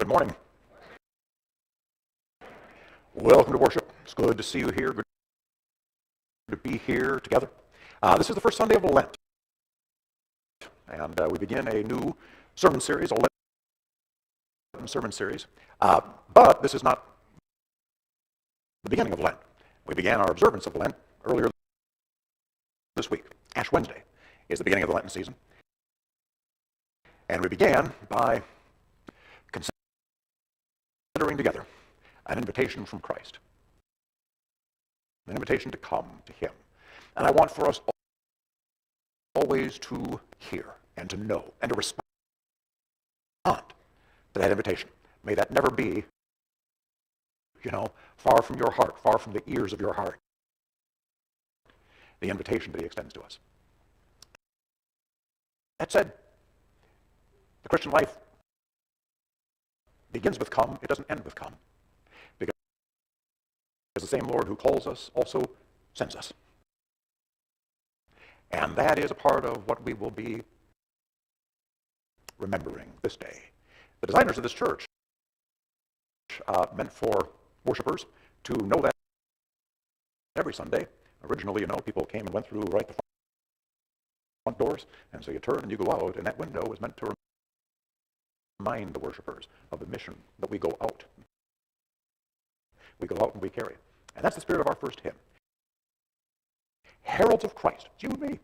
Good morning. Welcome to worship. It's good to see you here. Good to be here together. This is the first Sunday of Lent, and we begin a new sermon series, a Lenten sermon series. But this is not the beginning of Lent. We began our observance of Lent earlier this week. Ash Wednesday is the beginning of the Lenten season. And we began by considering together an invitation from Christ, an invitation to come to Him. And I want for us always to hear and to know and to respond to that invitation. May that never be, far from your heart, far from the ears of your heart, the invitation that He extends to us. That said, the Christian life begins with come, it doesn't end with come. Because the same Lord who calls us also sends us. And that is a part of what we will be remembering this day. The designers of this church meant for worshipers to know that every Sunday. Originally, people came and went through right the front doors, and so you turn and you go out, and that window was meant to remind the worshipers of the mission that we go out. We go out and we carry. And that's the spirit of our first hymn. Heralds of Christ, it's you and me,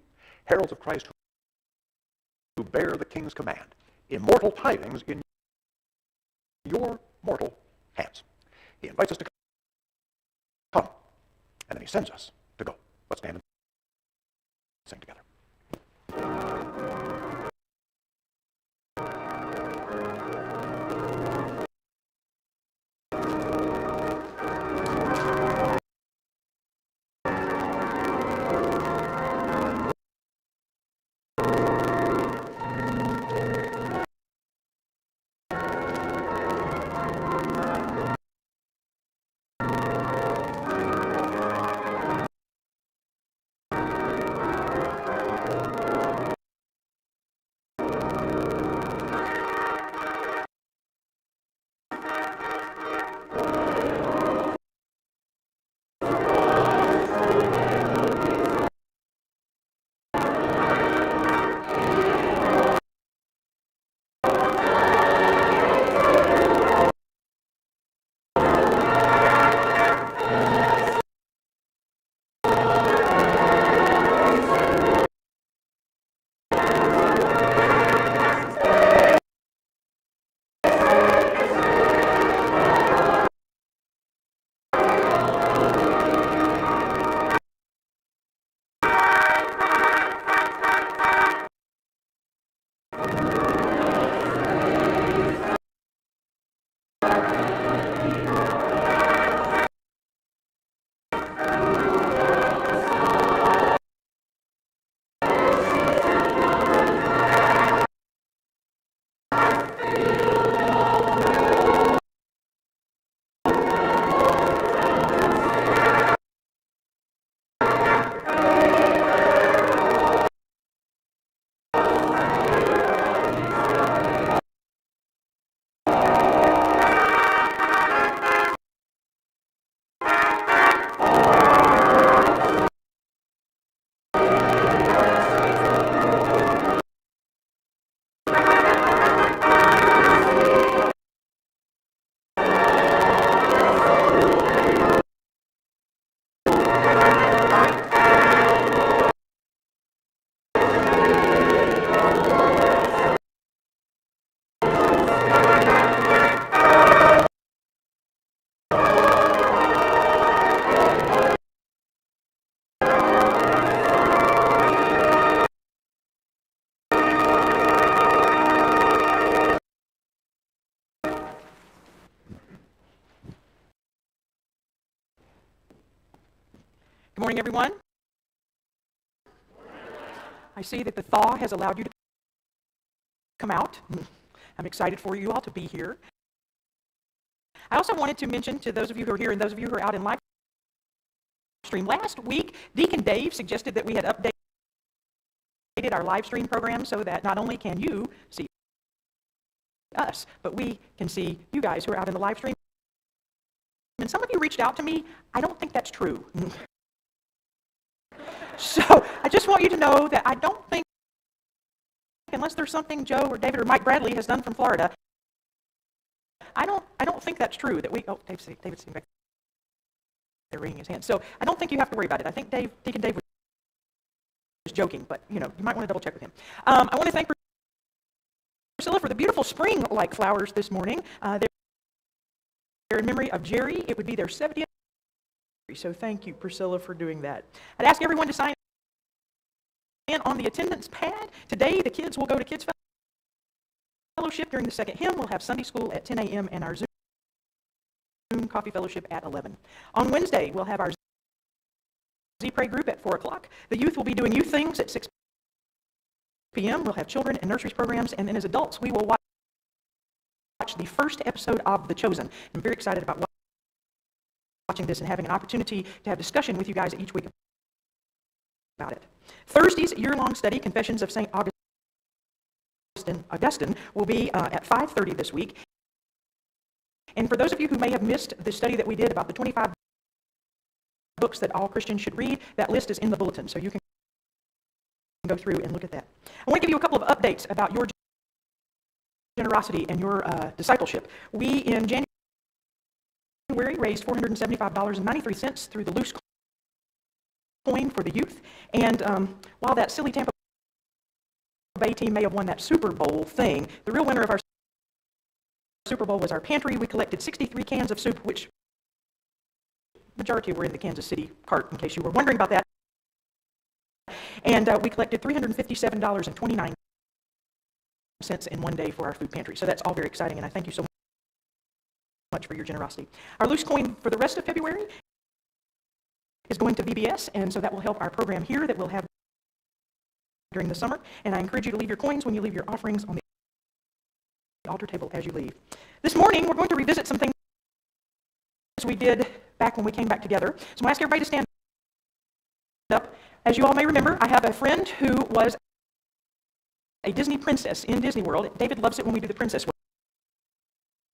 heralds of Christ who bear the King's command, immortal tidings in your mortal hands. He invites us to come, and then He sends us to go. Let's stand and sing together. Good morning, everyone. I see that the thaw has allowed you to come out. I'm excited for you all to be here. I also wanted to mention to those of you who are here and those of you who are out in live stream, last week, Deacon Dave suggested that we had updated our live stream program so that not only can you see us, but we can see you guys who are out in the live stream. And some of you reached out to me. I don't think that's true. So I just want you to know that I don't think, unless there's something Joe or David or Mike Bradley has done from Florida, I don't think that's true that we, oh, David's sitting back there wringing his hands. So I don't think you have to worry about it. I think Deacon Dave was joking, but you might want to double check with him. I want to thank Priscilla for the beautiful spring-like flowers this morning. They're in memory of Jerry. It would be their 70th. So thank you, Priscilla, for doing that. I'd ask everyone to sign in on the attendance pad. Today, the kids will go to Kids Fellowship during the second hymn. We'll have Sunday school at 10 a.m. and our Zoom Coffee Fellowship at 11. On Wednesday, we'll have our Z-Pray group at 4 o'clock. The youth will be doing youth things at 6 p.m. We'll have children and nurseries programs, and then as adults, we will watch the first episode of The Chosen. I'm very excited about watching this and having an opportunity to have discussion with you guys each week about it. Thursday's year-long study, Confessions of St. Augustine, will be at 5:30 this week. And for those of you who may have missed the study that we did about the 25 books that all Christians should read, that list is in the bulletin, so you can go through and look at that. I want to give you a couple of updates about your generosity and your discipleship. We, in January, raised $475.93 through the loose coin for the youth. And while that silly Tampa Bay team may have won that Super Bowl thing, the real winner of our Super Bowl was our pantry. We collected 63 cans of soup, which majority were in the Kansas City cart, in case you were wondering about that. And we collected $357.29 in one day for our food pantry. So that's all very exciting, and I thank you so much for your generosity. Our loose coin for the rest of February is going to VBS, and so that will help our program here that we'll have during the summer. And I encourage you to leave your coins when you leave your offerings on the altar table as you leave. This morning, we're going to revisit some things we did back when we came back together. So I'm going to ask everybody to stand up. As you all may remember, I have a friend who was a Disney princess in Disney World. David loves it when we do the princess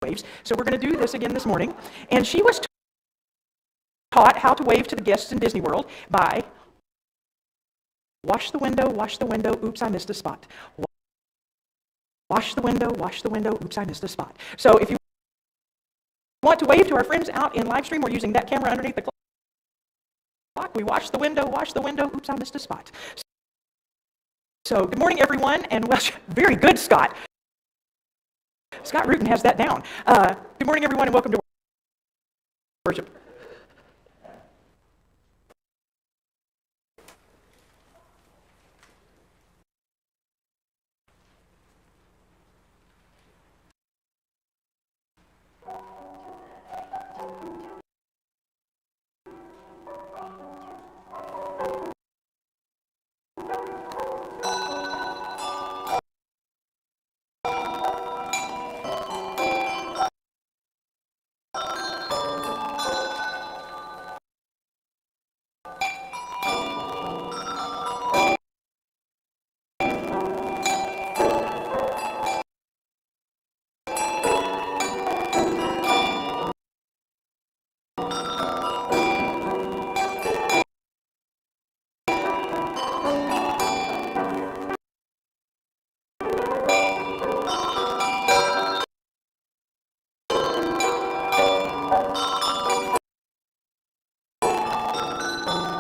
waves. So we're going to do this again this morning. And she was taught how to wave to the guests in Disney World by wash the window, oops, I missed a spot. Wash the window, oops, I missed a spot. So if you want to wave to our friends out in live stream, we're using that camera underneath the clock. We wash the window, oops, I missed a spot. So good morning, everyone, and well, very good, Scott. Scott Rutan has that down. Good morning, everyone, and welcome to worship.